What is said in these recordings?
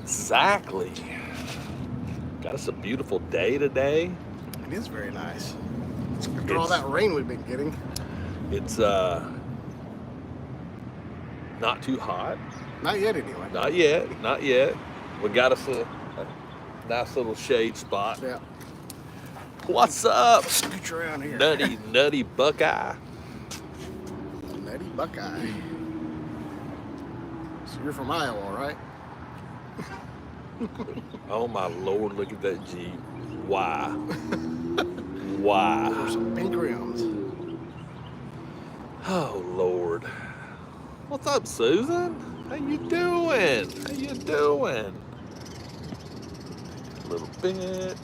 Exactly. Got us a beautiful day today. It is very nice. After all It's that rain we've been getting. it's not too hot. Not yet, anyway. Not yet. Not yet. We got us a nice little shade spot. Yeah. What's up, Scooch around here. nutty Buckeye? Nutty Buckeye. So you're from Iowa, right? Oh my Lord! Look at that Jeep. Why? Why? There's some pink rims. Oh Lord. What's up, Susan? How you doing? How you doing? A little bit.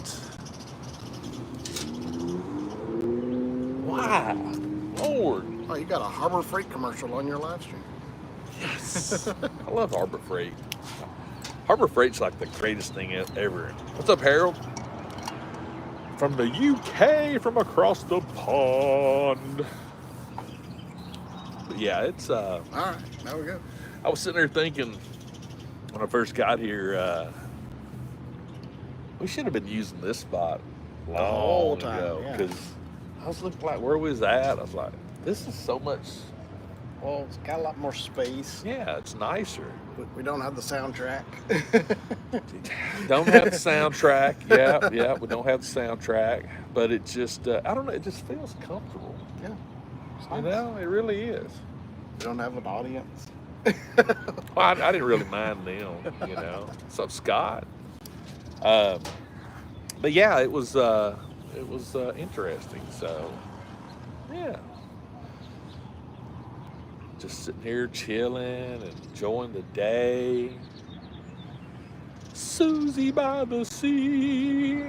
Why? Lord. Oh, you got a Harbor Freight commercial on your live stream. Yes. I love Harbor Freight. Harbor Freight's like the greatest thing ever. What's up, Harold? From the UK, from across the pond. But yeah, it's All right, now we go. I was sitting there thinking when I first got here, we should have been using this spot whole long time, ago yeah. because I was looking like where we was at. I was like, this is so much. Well, it's got a lot more space. Yeah, it's nicer. We don't have the soundtrack. Don't have the soundtrack. Yeah, we don't have the soundtrack, but it just I don't know. It just feels comfortable. Yeah. You know, it really is. We don't have an audience. Well, I didn't really mind them. You know, what's up, Scott? But yeah, it was interesting. So yeah, just sitting here chilling and enjoying the day. Susie by the sea.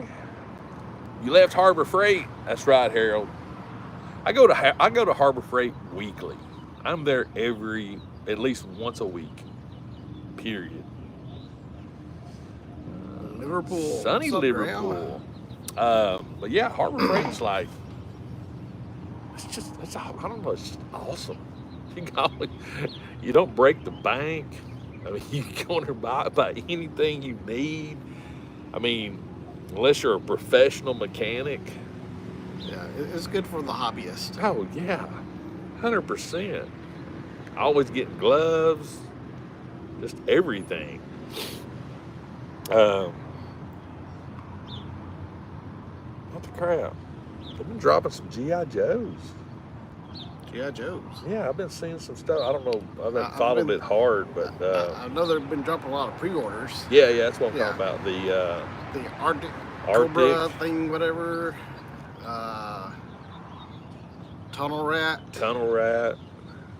You left Harbor Freight. That's right, Harold. I go to Harbor Freight weekly. I'm there at least once a week. Period. Liverpool. Sunny What's up, Liverpool. But yeah, Harbor Freight's like, I don't know, it's just awesome. You don't break the bank. I mean, you can go in there buy anything you need. I mean, unless you're a professional mechanic. Yeah, it's good for the hobbyist. Oh yeah, 100%. Always getting gloves, just everything. What the crap? I've been dropping some G.I. Joes. G.I. Joes. Yeah, I've been seeing some stuff. I don't know. I haven't I've followed been- it hard, but I know they've been dropping a lot of pre-orders. yeah, that's what I'm Yeah. talking about. The Arctic Arctic. Cobra thing, whatever. Tunnel Rat. Tunnel Rat.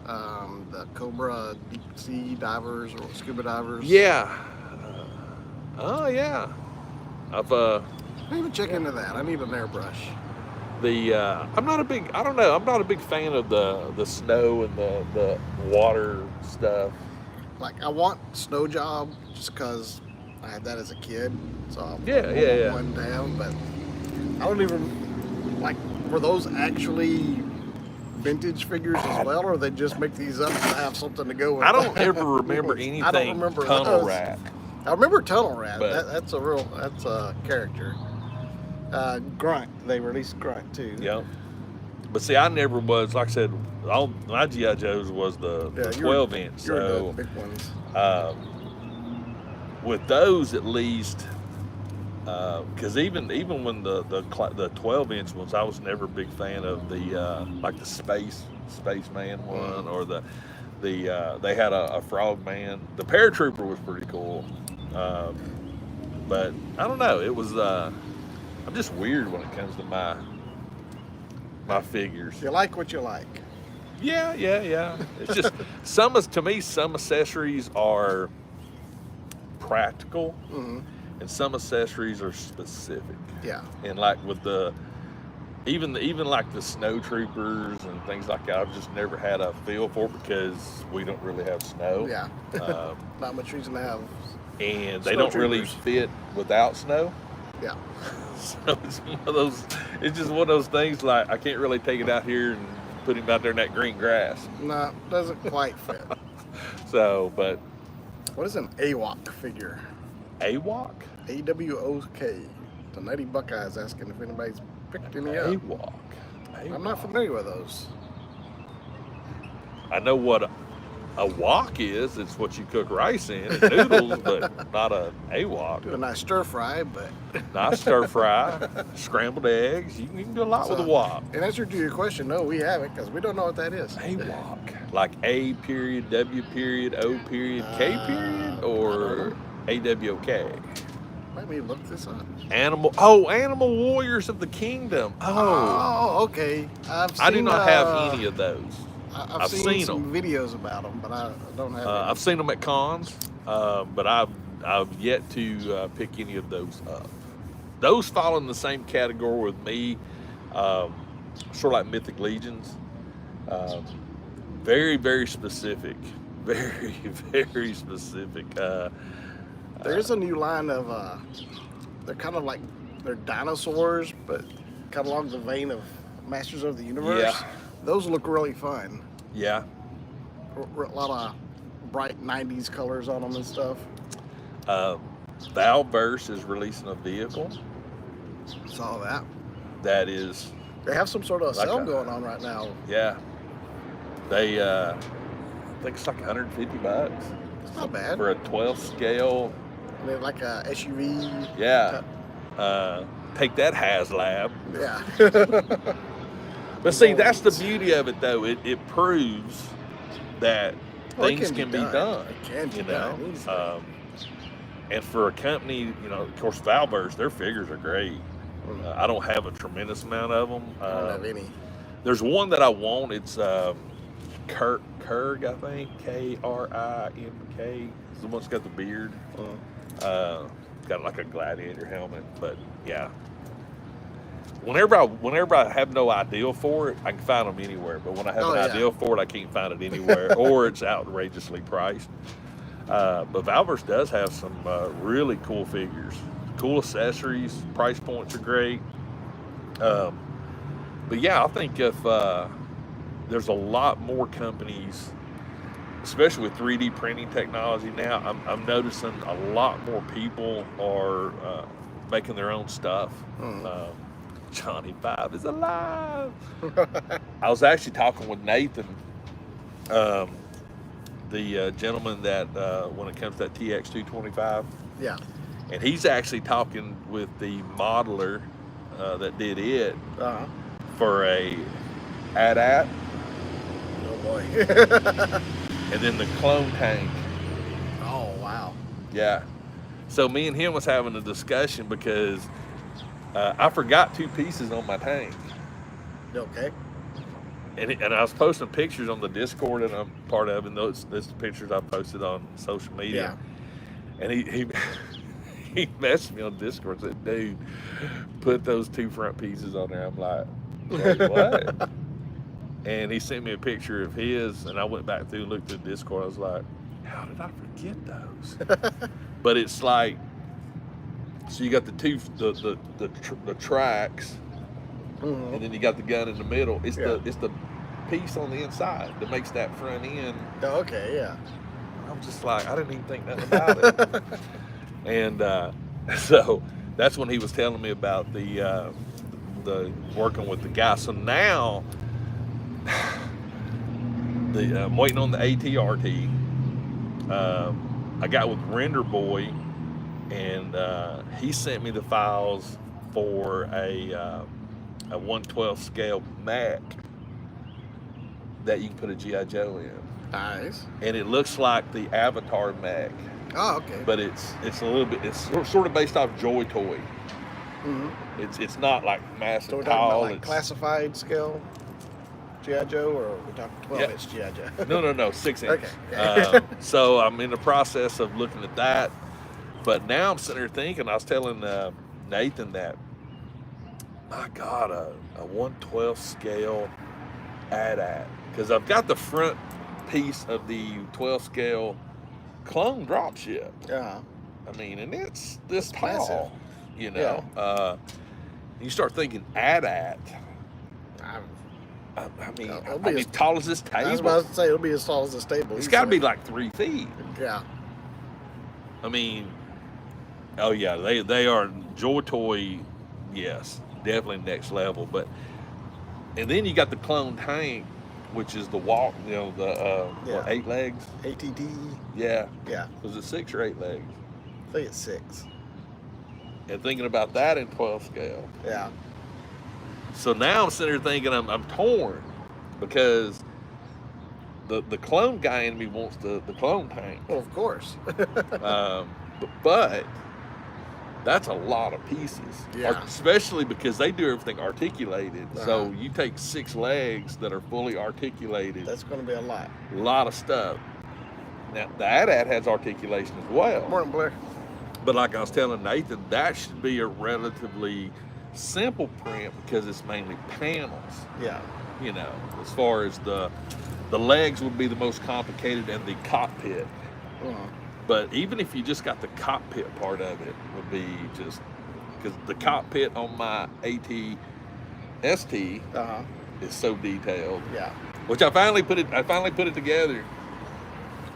The Cobra deep sea divers or scuba divers. Yeah. Oh yeah. I've I didn't even check into that. I need an airbrush. I'm not a big. I don't know. I'm not a big fan of the snow and the water stuff. Like, I want Snow Job just because I had that as a kid. So I Yeah. one down, but I don't even like. Were those actually vintage figures as well, or they just make these up to have something to go with? I don't ever remember anything. I don't remember Tunnel those. Rat. I remember Tunnel Rat. But- That's a character. Grunt. They released Grunt too. Yep. But see, I never was, like I said, all my G.I. Joes was the 12 inch. You're So the big ones. with those at least, because even when the 12 inch ones, I was never a big fan of the like the spaceman one, or they had a frogman. The paratrooper was pretty cool, but I don't know. It was I'm just weird when it comes to my figures. You like what you like. Yeah. It's just to me, some accessories are practical, Mm-hmm. and some accessories are specific. Yeah. And like with even like the snow troopers and things like that, I've just never had a feel for it because we don't really have snow. Yeah. Um, Not much reason to have. and they Snow don't really troopers. fit without snow. Yeah. So it's one of those. It's just one of those things. Like I can't really take it out here and put him out there in that green grass. No, doesn't quite fit. So, but What is an AWOC figure? AWOC? AWOK. The Nutty Buckeyes asking if anybody's picked any up. AWOC. I'm not familiar with those. I know what a wok is. It's what you cook rice in, and noodles, but not a AWOC. Do a nice stir fry, but Nice stir fry, scrambled eggs. You can do a lot with a wok. in answer to your question, no, we haven't because we don't know what that is. AWOC, like A period, W period, O period, K period, or AWOK. Let me look this up. Animal Warriors of the Kingdom. Oh, okay. I do not have any of those. I've seen some videos about them, but I don't have. I've seen them at cons, but I've yet to pick any of those up. Those fall in the same category with me, sort of like Mythic Legions. Very, very specific. Very, very specific. There's a new line of. They're kind of like they're dinosaurs, but kind of along the vein of Masters of the Universe. Yeah. Those look really fun. Yeah. A lot of bright 90s colors on them and stuff. Valverse is releasing a vehicle Saw that. that is, They have some sort of Like sale a- going on right now. yeah. They, I think it's like $150 It's not bad. for a 12 scale. They're like a SUV. Yeah. Take that, HasLab. Yeah. But see, that's the beauty of it, though. It proves that Well, it things can be done. It can be You done. know, easily. and for a company, you know, of course, Valverse, their figures are great. I don't have a tremendous amount of them. I don't have any. There's one that I want. It's Kurg, I think, KRIMK. It's the one that's got the beard. Got like a gladiator helmet, but yeah. Whenever I have no ideal for it, I can find them anywhere. But when I have an ideal for it, I can't find it anywhere, or it's outrageously priced. But Valverse does have some really cool figures, cool accessories. Price points are great. But yeah, I think if there's a lot more companies, especially with 3D printing technology now, I'm noticing a lot more people are making their own stuff. Johnny Five is alive. I was actually talking with Nathan, the gentleman that when it comes to that TX225, Yeah. and he's actually talking with the modeler that did it Uh-huh. for a AT-AT, Oh boy. and then the clone tank. Oh wow. Yeah. So me and him was having a discussion because I forgot 2 pieces on my tank. Okay. And I was posting pictures on the Discord that I'm part of, and those the pictures I posted on social media. Yeah. And he messaged me on Discord and said, "Dude, put those 2 front pieces on there." I'm like, "Wait, what?" And he sent me a picture of his, and I went back through and looked at the Discord. I was like, "How did I forget those?" But it's like, so you got the tracks, and then you got the gun in the middle. It's the piece on the inside that makes that front end. Oh, okay, yeah. I'm just like, I didn't even think nothing about it. And so that's when he was telling me about the working with the guy. So now I'm waiting on the ATRT. I got with Render Boy, and he sent me the files for a 1/12 scale Mac that you can put a G.I. Joe in. Nice. And it looks like the Avatar Mac, Oh, okay. but it's a little bit, it's sort of based off Joy Toy. It's not like massive So we're talking about tall. like It's, classified scale G.I. Joe, or we're talking 12-inch G.I. Joe? no, 6 inch. Okay. So I'm in the process of looking at that. But now I'm sitting here thinking, I was telling Nathan that, my God, a 1/12 scale AT-AT. Because I've got the front piece of the 12 scale clone dropship. Yeah. I mean, and it's this tall, massive. you know. You start thinking AT-AT. I mean, It'll be as tall as this I was table. about to say it'll be as tall as a stable. It's got to be easily. like 3 feet. Yeah. I mean, Oh yeah, they are Joy Toy. Yes, definitely next level. But and then you got the clone tank, which is the walk. You know the what, 8 legs? ATD. Yeah. Yeah, Was it 6 or 8 legs? I think it's 6. And thinking about that in 12 scale. Yeah. So now I'm sitting there thinking I'm torn because the clone guy in me wants the clone tank. Well, of course. But that's a lot of pieces. Yeah. Especially because they do everything articulated. So Uh-huh. you take 6 legs that are fully articulated, That's going to be a lot. a lot of stuff. Now the AT-AT has articulation as well. Morning, Blair. But like I was telling Nathan, that should be a relatively simple print because it's mainly panels. Yeah. You know, as far as the legs would be the most complicated and the cockpit. Uh-huh. But even if you just got the cockpit part of it, would be just because the cockpit on my AT-ST Uh-huh. is so detailed. Yeah. Which I finally put it together.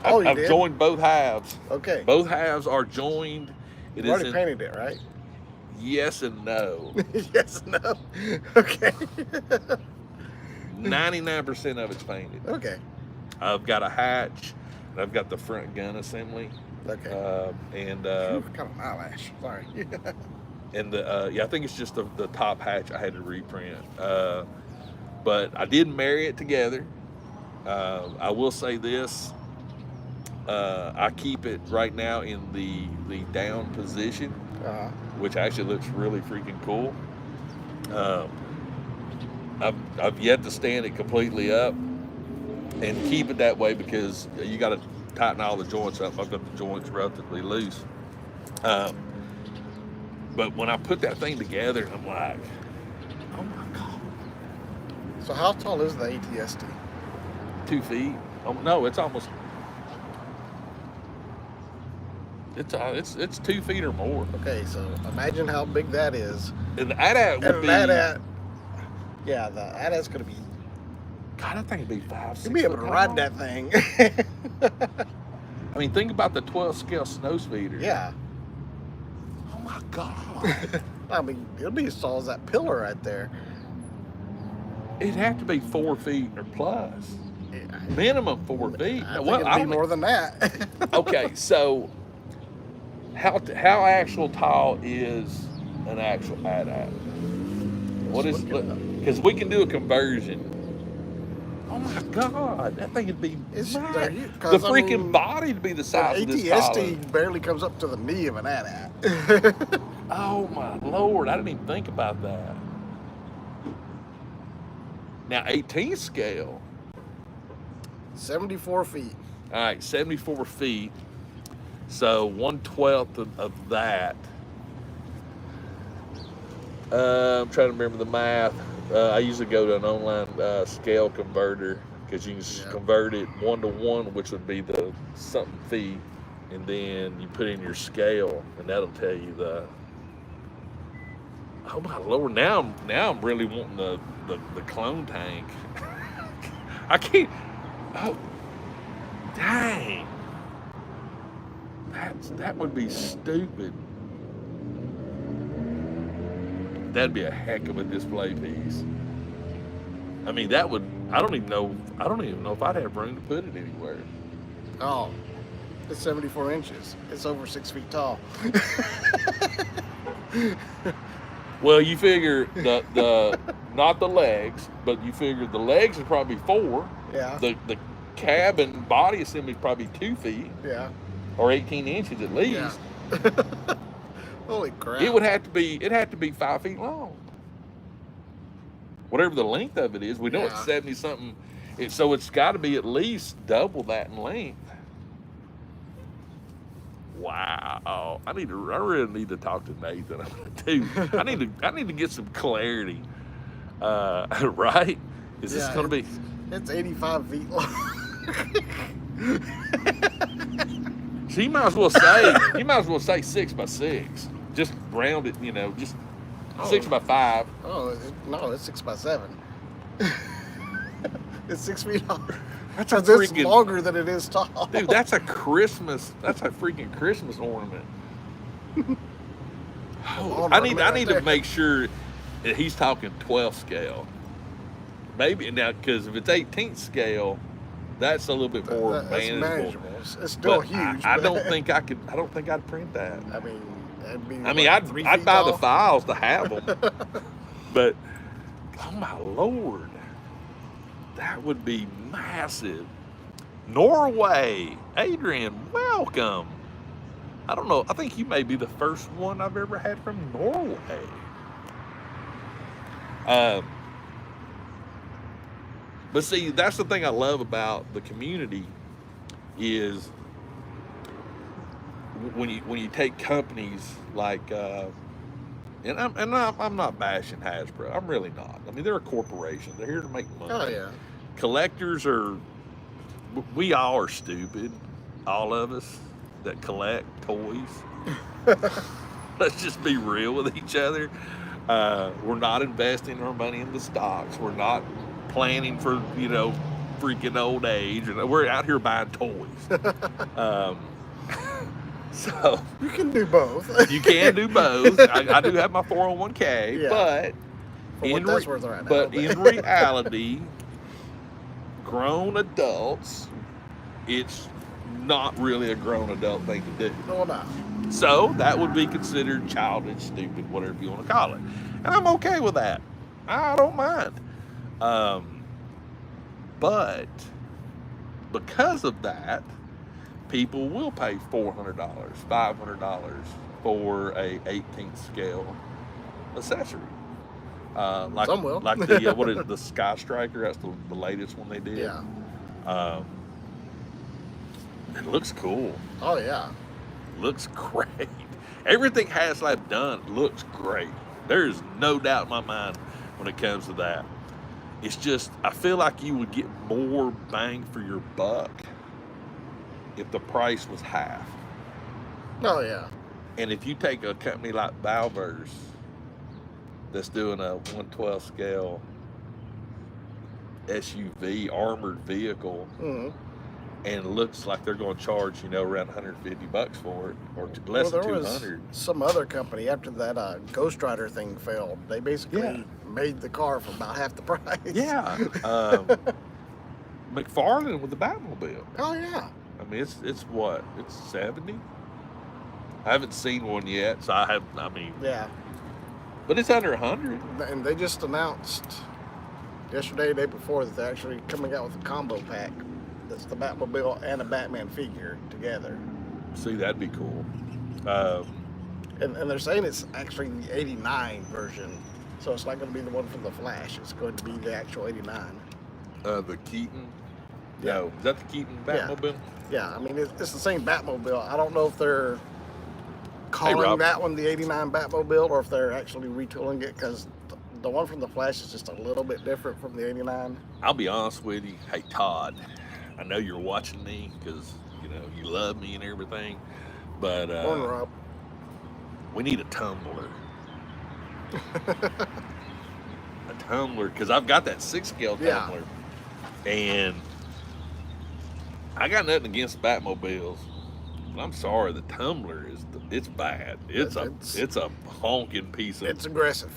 Oh, you I've did? joined both halves. Okay. Both halves are joined. It You already in painted it, right? yes and no. Yes, no. Okay. 99% of it's painted. Okay. I've got a hatch, and I've got the front gun assembly, Okay. and Phew, kind of an eyelash. Sorry. yeah, I think it's just the top hatch I had to reprint. But I did marry it together. I will say this: I keep it right now in the down position, Uh-huh. which actually looks really freaking cool. I've yet to stand it completely up and keep it that way because you got to tighten all the joints up. I've got the joints relatively loose. But when I put that thing together, I'm like, oh my God. So how tall is the AT-ST? 2 feet? Oh, no, it's almost. It's 2 feet or more. Okay, so imagine how big that is. And the AT-AT would And be. that yeah, the AT-AT's going to be. God, I think it'd be 5, 6 You'll be able to foot ride tall. that thing. I mean, think about the 12 scale snow speeder. Yeah. Oh my God. I mean, it'll be as tall as that pillar right there. It'd have to be 4 feet or plus. Yeah. Minimum 4 feet. I think Well, it'll I be don't- more than that. Okay, so how actual tall is an actual AT-AT? What is? Let's look it up. Because we can do a conversion. Oh my God, that thing would be It's- mad. there you- The 'cause, I freaking mean, body'd be the size of this AT-ST collar. barely comes up to the knee of an AT-AT. Oh my Lord, I didn't even think about that. Now 18 scale. 74 feet. All right, 74 feet. So 1/12 of that. I'm trying to remember the math. I usually go to an online scale converter because you can just Yeah. convert it 1 to 1, which would be the something feet, and then you put in your scale, and that'll tell you the. Oh my Lord! Now I'm really wanting the clone tank. I can't. Oh, dang! That would be stupid. That'd be a heck of a display piece. I mean, that would. I don't even know if I'd have room to put it anywhere. Oh, it's 74 inches. It's over 6 feet tall. Well, you figure the not the legs, but you figure the legs are probably 4. Yeah. The cab and body assembly is probably 2 feet Yeah. or 18 inches at least. Yeah. Holy crap. It'd have to be 5 feet long. Whatever the length of it is, we know Yeah. it's 70 something. So it's got to be at least double that in length. Wow, I really need to talk to Nathan. I need to get some clarity. Right? Is this Yeah, going to be? It's 85 feet long. So you might as well say 6 by 6. Just round it, just 6 by 5. Oh, no, it's 6 by 7. It's 6 feet long. That's a 'Cause it's freaking longer than it is tall. dude. That's a freaking Christmas ornament. Oh, on I it need right to there. make sure that he's talking 12th scale. Maybe now, because if it's 18th scale, that's a little bit more That's manageable. manageable. It's still But huge. I but, don't think I could. I don't think I'd print that. I mean, that'd be. I mean, what, 3 I'd feet buy the tall? files to have them, but oh my lord, that would be massive. Norway, Adrian, welcome. I don't know. I think you may be the first one I've ever had from Norway. But see, that's the thing I love about the community is when you take companies like, and I'm not bashing Hasbro. I'm really not. I mean, they're a corporation. They're here to make money. Oh yeah. Collectors are. We all are stupid. All of us that collect toys. Let's just be real with each other. We're not investing our money in the stocks. We're not planning for, freaking old age. And we're out here buying toys. So You can do both. you can do both. I do have my 401k, Yeah. but For what that's worth right now. but in reality, grown adults, it's not really a grown adult thing to do. No, no. So that would be considered childish, stupid, whatever you want to call it. And I'm okay with that. I don't mind. But because of that, people will pay $400, $500 for a 18th scale accessory. Like, Some will. Like the, what is it, the Sky Striker? That's the latest one they did. Yeah. It looks cool. Oh yeah. Looks great. Everything HasLab done looks great. There's no doubt in my mind when it comes to that. It's just, I feel like you would get more bang for your buck if the price was half. Oh yeah. And if you take a company like Balverse that's doing a 1/12 scale SUV armored vehicle, Mm-hmm. and it looks like they're going to charge, around $150 for it, or less Well, than there 200. was some other company after that Ghost Rider thing failed. They basically Yeah. made the car for about half the price. Yeah. McFarlane with the Batmobile. Oh yeah. I mean, it's what? It's 70? I haven't seen one yet, so Yeah. but it's under 100. And they just announced yesterday, day before, that they're actually coming out with a combo pack. That's the Batmobile and a Batman figure together. See, that'd be cool. And they're saying it's actually the 89 version. So it's not going to be the one from the Flash. It's going to be the actual 89. The Keaton. Yeah. No, is that the Keaton Yeah. Batmobile? Yeah, I mean, it's the same Batmobile. I don't know if they're calling Rob. that one the 89 Batmobile or if they're actually retooling it, because the one from the Flash is just a little bit different from the 89. I'll be honest with you. Hey, Todd, I know you're watching me because, you love me and everything, but Morning, Rob. we need a tumbler. A tumbler, because I've got that 6-scale Yeah. tumbler. And I got nothing against Batmobiles. But I'm sorry, the tumbler it's bad. It's a honking piece of, It's aggressive.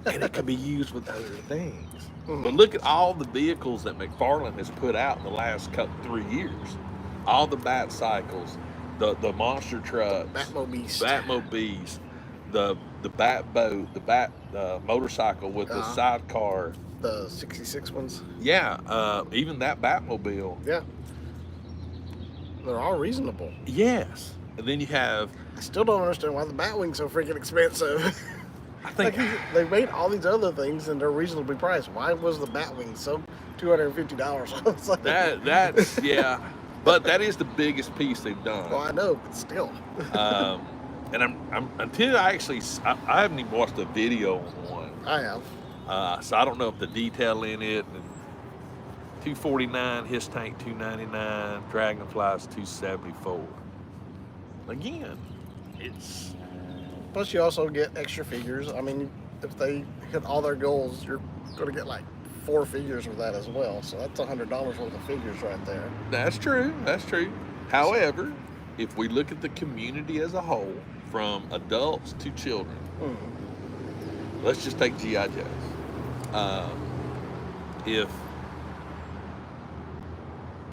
and it can be used with other things. Mhm. But look at all the vehicles that McFarlane has put out in the last 3 years. All the Bat Cycles, the monster trucks, Batmobiles, the Bat Boat, the Bat motorcycle with the sidecar. The 66 ones. Yeah, even that Batmobile. Yeah. They're all reasonable. Yes. And then you have, I still don't understand why the Batwing's so freaking expensive. I think, They made all these other things and they're reasonably priced. Why was the Batwing so $250? It's like, that's yeah. But that is the biggest piece they've done. well, I know, but still. And I'm until I haven't even watched a video on one. I have. So I don't know if the detail in it. And $249, his tank $299, Dragonfly's $274. Again, it's Plus, you also get extra figures. I mean, if they hit all their goals, you're going to get like 4 figures with that as well. So that's $100 worth of figures right there. That's true. That's true. However, if we look at the community as a whole, from adults to children. Mm-hmm. Let's just take GI Joes. If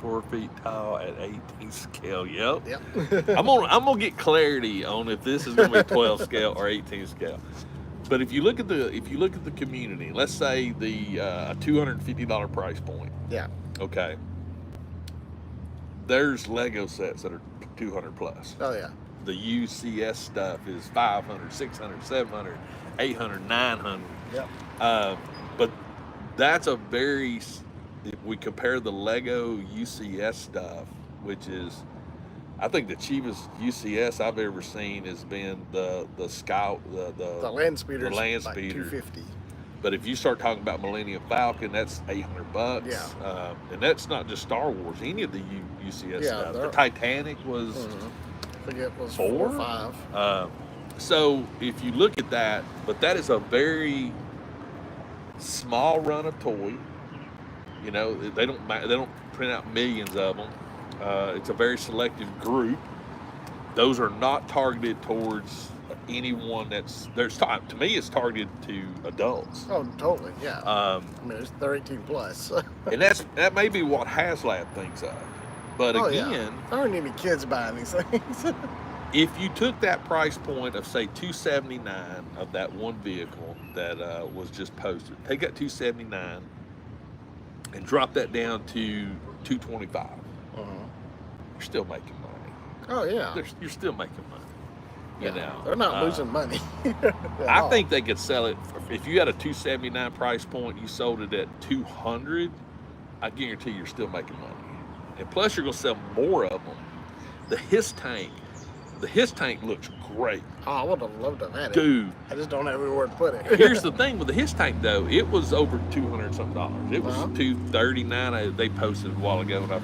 4 feet tall at 18 scale, yep. Yep. I'm gonna get clarity on if this is gonna be 12 scale or 18 scale. But if you look at the community, let's say the $250 price point. Yeah. Okay. There's Lego sets that are 200 plus. Oh yeah. The UCS stuff is 500, 600, 700, 800, 900. Yep. But that's a very, if we compare the Lego UCS stuff, which is, I think the cheapest UCS I've ever seen has been the Scout, The land speeder. the land like speeder. 250. But if you start talking about Millennium Falcon, that's $800. Yeah. And that's not just Star Wars. Any of the UCS Yeah, stuff. The they're- Titanic was I think it was 4 4 or 5. So if you look at that, but that is a very small run of toy. You know, they don't print out millions of them. It's a very selective group. Those are not targeted towards anyone to me, it's targeted to adults. Oh, totally. Yeah. I I mean, they're 18 plus. And that may be what HasLab thinks of. But Oh, again, yeah. There aren't any kids buying these things. if you took that price point of say $279 of that one vehicle that was just posted, take that $279 and drop that down to $225. You're still making money. Oh yeah. You're still making money. You know, they're not losing money. I think they could sell it if you had a $279 price point, you sold it at $200. I guarantee you're still making money, and plus you're gonna sell more of them. The Hiss tank looks great, Oh, I would have loved to have had it. dude. I just don't have anywhere to put it. Here's the thing with the Hiss tank though, it was over $200 something. It was $239. They posted a while ago, and I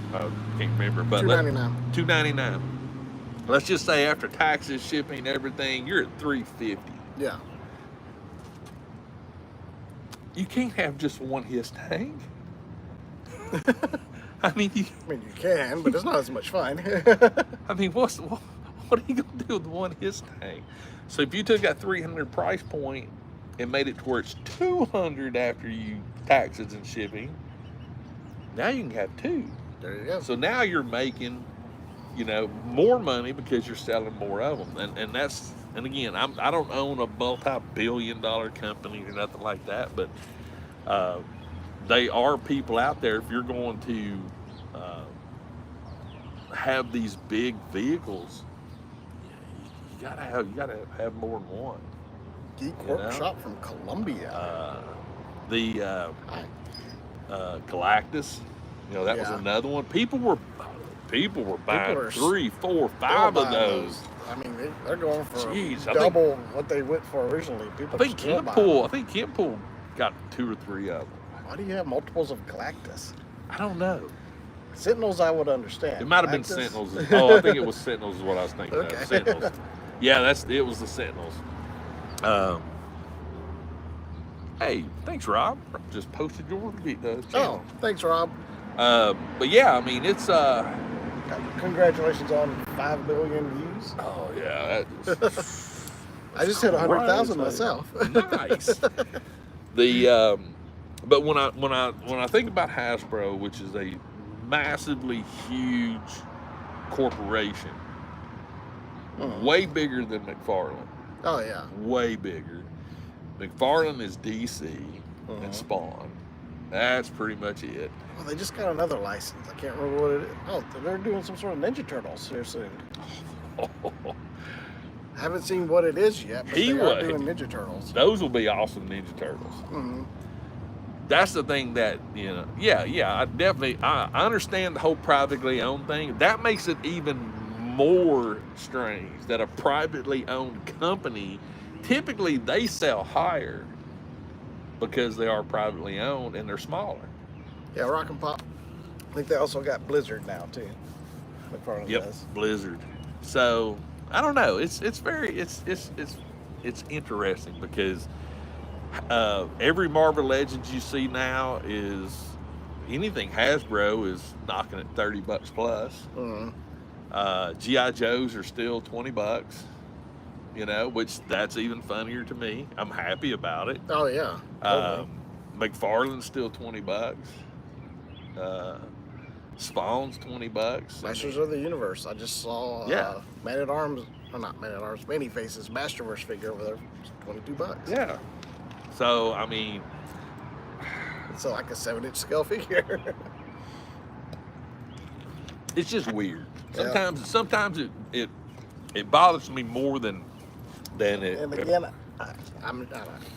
can't remember, but $299. $299. Let's just say after taxes, shipping, everything, you're at $350. Yeah. You can't have just one Hiss tank. I mean, I mean, you can, but it's not as much fun. what are you gonna do with one Hiss tank? So if you took that $300 price point and made it towards $200 after you taxes and shipping, now you can have two. There you go. So now you're making, more money because you're selling more of them. And again, I don't own a multi-billion-dollar company or nothing like that, but they are people out there. If you're going to have these big vehicles, you gotta have more than one. Geek Workshop from Columbia. The Galactus, that was another one. People were buying 3, 4, 5 of those. I mean, they're going for Jeez, double what they went for originally. People I think still buying them. Kenpool got 2 or 3 of them. Why do you have multiples of Galactus? I don't know. Sentinels, I would understand. It might have been Galactus? Sentinels. Oh, I think it was Sentinels is what I was thinking Okay. of. Sentinels. Yeah, it was the Sentinels. Hey, thanks, Rob. Just posted your channel. Oh, thanks, Rob. But yeah, I mean, it's Congratulations on 5 million views. oh yeah, that just, I just hit 100,000 crazy. myself. Nice. But when I think about Hasbro, which is a massively huge corporation, way bigger than McFarlane, Oh yeah. way bigger. McFarlane is DC and Spawn. That's pretty much it. Well, they just got another license. I can't remember what it is. Oh, they're doing some sort of Ninja Turtles here soon. I haven't seen what it is yet, but they are doing Ninja Turtles. Those will be awesome Ninja Turtles. Mm-hmm. That's the thing that, I understand the whole privately owned thing. That makes it even more strange that a privately owned company, typically they sell higher because they are privately owned and they're smaller. Yeah, Rock and Pop. I think they also got Blizzard now too. McFarlane does. Blizzard. So I don't know. It's interesting because every Marvel Legends you see now is anything Hasbro is knocking at $30 plus. Mm-hmm. GI Joes are still $20. you know, which that's even funnier to me. I'm happy about it. Oh yeah. Totally. McFarlane's still $20. Spawn's $20. Masters of the Universe. I just saw Yeah. Man at Arms, or not Man at Arms, Many Faces Masterverse figure over there, $22. Yeah. So I mean, It's like a 7-inch scale figure. it's just weird. Yeah. Sometimes it bothers me more than it. And again,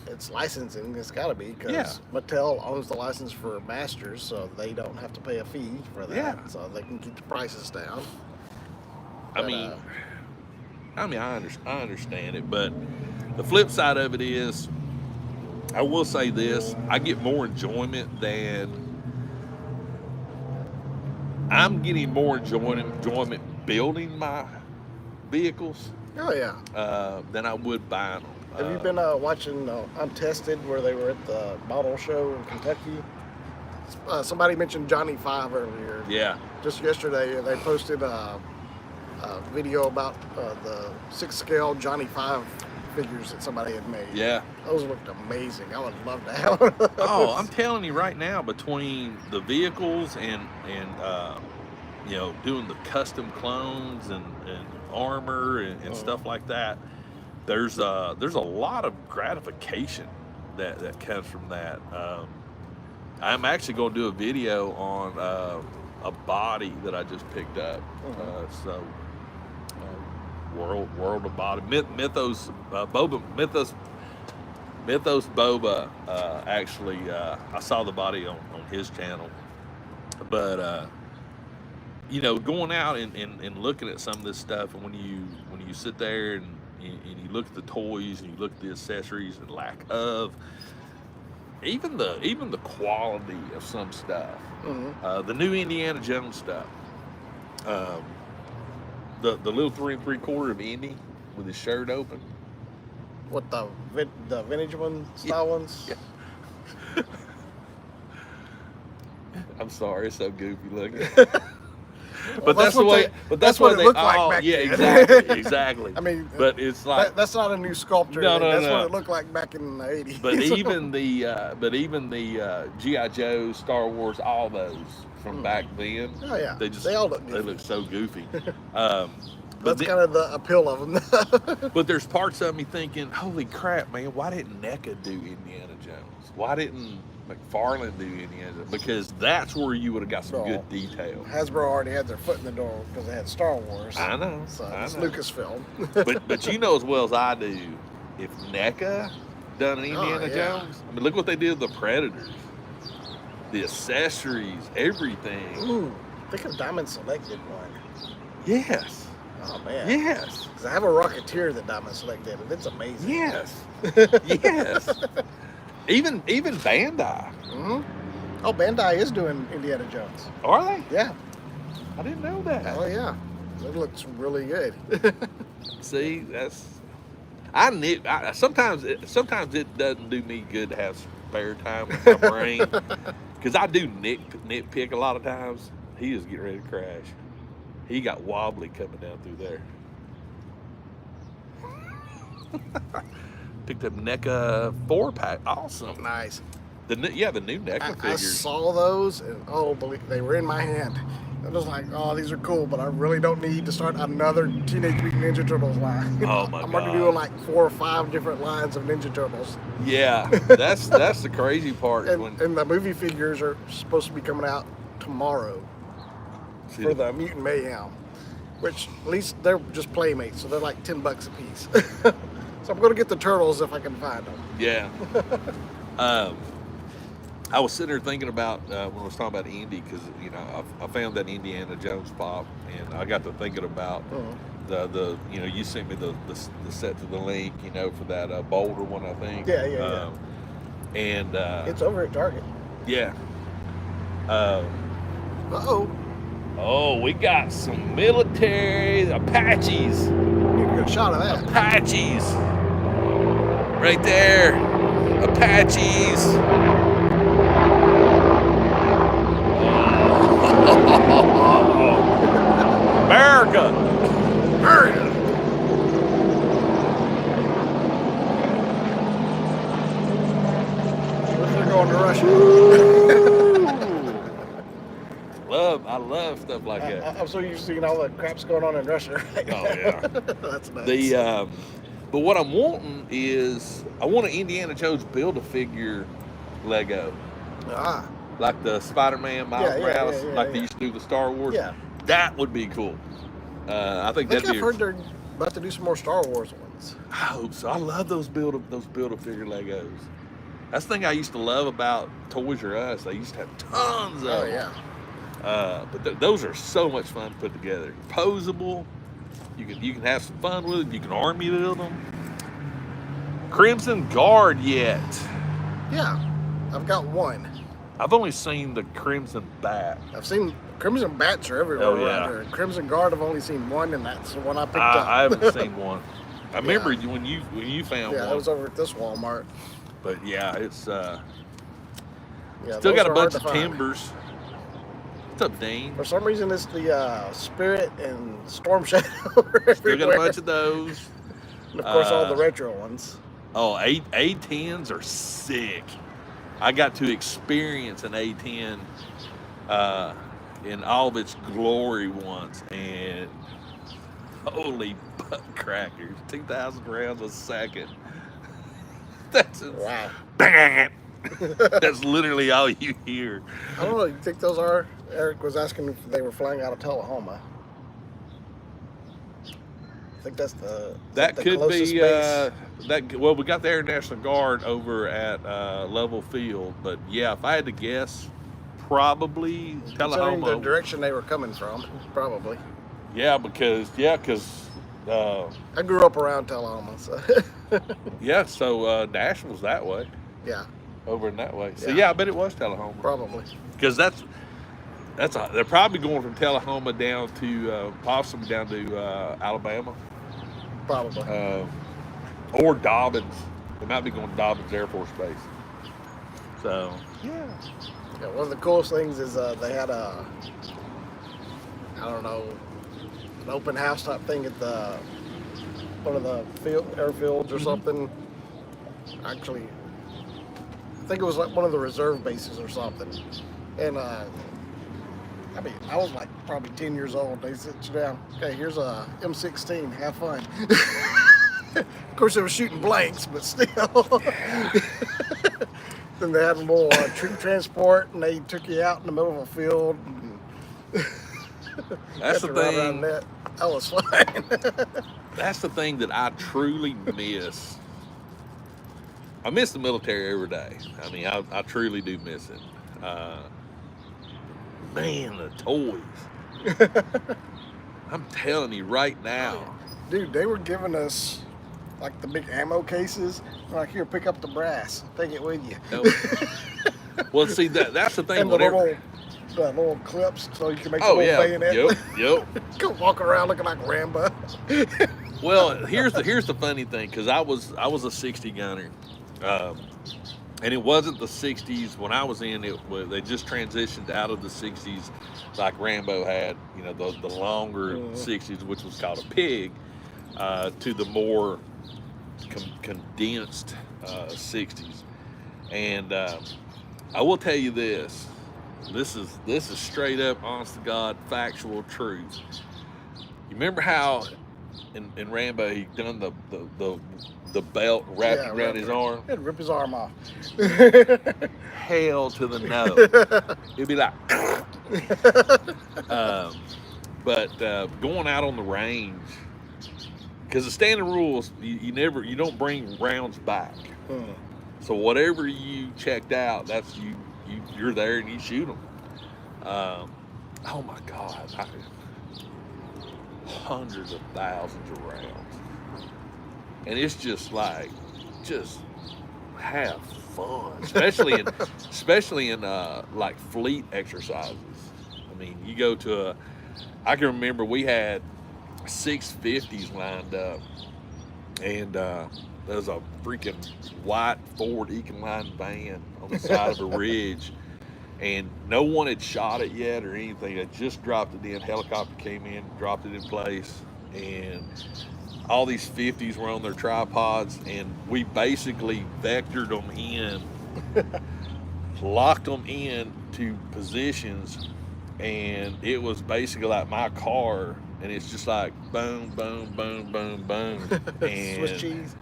it's licensing. It's got to be because Yeah. Mattel owns the license for Masters, so they don't have to pay a fee for that. Yeah. So they can keep the prices down. I But, mean, I understand it, but the flip side of it is, I will say this: I get more enjoyment I'm getting more enjoyment building my vehicles oh yeah. than I would buying them. Have you been watching Untested, where they were at the model show in Kentucky? Somebody mentioned Johnny Five earlier. Yeah, Just yesterday, they posted a video about the 6-scale Johnny Five figures that somebody had made. yeah. Those looked amazing. I would love to have one of those. Oh, I'm telling you right now, between the vehicles and you know, doing the custom clones and armor and stuff like that, there's a lot of gratification that comes from that. I'm actually going to do a video on a body that I just picked up. World of Body Mythos Boba. Actually, I saw the body on his channel, but you know, going out and looking at some of this stuff, and when you sit there and you look at the toys and you look at the accessories and lack of even the quality of some stuff, the new Indiana Jones stuff, the little 3 3/4 of Indy with his shirt open. What the vintage one style ones? Yeah. I'm sorry, it's so goofy looking. Well, But that's the way. But that's what it looked like back yeah, then. exactly. I mean, but it's like, that's not a new sculpture. No, That's no. what it looked like back in the '80s. but even the GI Joe, Star Wars, all those from back then. Oh yeah, They all look They good. look so goofy. That's kind of the appeal of them. But there's parts of me thinking, holy crap, man, why didn't NECA do Indiana Jones? Why didn't McFarlane do Indiana Jones? Because that's where you would have got some No. good detail. Hasbro already had their foot in the door because they had Star Wars. I know. So I it's know. Lucasfilm. But you know as well as I do, if NECA done an Indiana yeah. Jones, I mean, look what they did with the Predators, the accessories, everything. Ooh, think of Diamond Select did one. Yes. Oh man. Yes. 'Cause I have a Rocketeer that Diamond Select did, and it's amazing. Yes. Yes. Even Bandai. hmm Oh, Bandai is doing Indiana Jones. Are they? Yeah. I didn't know that. Oh yeah. It looks really good. See, that's sometimes it doesn't do me good to have spare time in my brain, because I do nitpick a lot of times. He is getting ready to crash. He got wobbly coming down through there. Picked up NECA 4-pack. Awesome. Nice. The new NECA I figures. saw those, and believe they were in my hand. I was like, oh, these are cool, but I really don't need to start another Teenage Mutant Ninja Turtles line. Oh, my I'm already God. doing like 4 or 5 different lines of Ninja Turtles. Yeah, that's the crazy part. And, when and the movie figures are supposed to be coming out tomorrow see, for the Mutant Mayhem, which at least they're just Playmates, so they're like $10 a piece. So I'm going to get the Turtles if I can find them. yeah. I was sitting there thinking about when I was talking about Indy, because you know I found that Indiana Jones pop, and I got to thinking about the you know, you sent me the set to the link, you know, for that Boulder one, I think. Yeah. And It's over at Target. yeah. Uh-oh. Oh, we got some military Apaches. Need a good shot of that. Apaches. Right there. Apaches. America. going to Russia. I love stuff like that. I'm so used to seeing all the craps going on in Russia. Right? Oh yeah. That's nuts. But what I'm wanting is I want an Indiana Jones Build-A-Figure Lego, like the Spider-Man, Miles Morales, like they used to do the Star Wars. Yeah. That would be cool. I think I've that'd be. heard they're about to do some more Star Wars ones. I hope so. I love those Build-A-Figure Legos. That's the thing I used to love about Toys R Us. They used to have tons of them. Oh yeah. But those are so much fun to put together. Posable. You can have some fun with them. You can army build them. Crimson Guard yet? Yeah, I've got one. I've only seen the Crimson Bat. I've seen Crimson Bats are everywhere Oh, yeah. around here. Crimson Guard, I've only seen one, and that's the one I picked up. I haven't seen one. I remember when you found Yeah, one. that was over at this Walmart. But yeah, it's Yeah, still those got a are bunch hard of to find. timbers. What's up, Dean? For some reason, it's the Spirit and Storm Shadow. Still got a bunch of those. And of course, all the retro ones. Oh, A10s are sick. I got to experience an A10 in all of its glory once, and holy butt crackers, 2,000 rounds a second. That's Wow. bang. That's literally all you hear. I don't know. You think those are? Eric was asking if they were flying out of Tullahoma. I think that's the. That the could closest be base. well, we got the Air National Guard over at Level Field, but yeah, if I had to guess, probably Considering the Tullahoma. direction they were coming from, probably. Yeah, because I grew up around Tullahoma, so yeah, so Nashville's that way, yeah, over in that way. So Yeah. yeah, I bet it was Tullahoma, probably. because they're probably going from Tullahoma down to possibly down to Alabama, Probably. or Dobbins. They might be going to Dobbins Air Force Base. So yeah. Yeah, one of the coolest things is they had I don't know, an open house type thing at one of the airfields or something. Actually, I think it was like one of the reserve bases or something. And I was like probably 10 years old. They sit you down. Okay, here's a M16. Have fun. Of course, they were shooting blanks, but still. Then they had a little troop transport, and they took you out in the middle of a field. And That's had the to ride around thing. that. That was fun. That's the thing that I truly miss. I miss the military every day. I mean, I truly do miss it. Man, the toys. I'm telling you right now. Dude, they were giving us like the big ammo cases. Like, here, pick up the brass. Take it with you. No. Well, see, that's the thing. And the Whatever. little clips so you can make Oh a little yeah. bayonet. Yep. Go walk around looking like Rambo. Well, here's the funny thing, because I was a 60 gunner, and it wasn't the 60s when I was in it. They just transitioned out of the 60s, like Rambo had, the longer 60s, which was called a pig, to the more condensed 60s. And I will tell you this. This is straight up, honest to God, factual truth. You remember how in Rambo he done the belt wrapped around his arm? He'd rip his arm off. Hell to the no. It'd be like, but going out on the range, because the standing rules, you don't bring rounds back. So whatever you checked out, that's you're there and you shoot them. Oh my God, hundreds of thousands of rounds, and it's just have fun, especially in like fleet exercises. I mean, you go to I can remember we had 650s lined up, and there's a freaking white Ford Econoline van on the side of a ridge, and no one had shot it yet or anything. They just dropped it in. Helicopter came in, dropped it in place, and all these 50s were on their tripods, and we basically vectored them in locked them in to positions, and it was basically like my car, and it's just like boom, boom, boom, boom, boom, and Swiss cheese.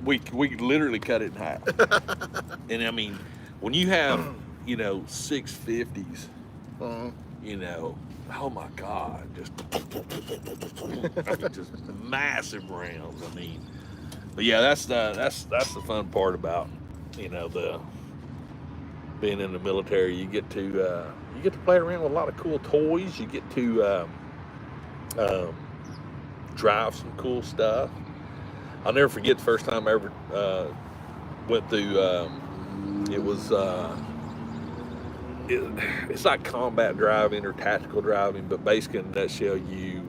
we literally cut it in half. And I mean, when you have 650s, oh my God, just I mean, just massive rounds. I mean, but yeah, that's the fun part about the being in the military. You get to play around with a lot of cool toys. You get to drive some cool stuff. I'll never forget the first time I ever went through. It's like combat driving or tactical driving, but basically in a nutshell, you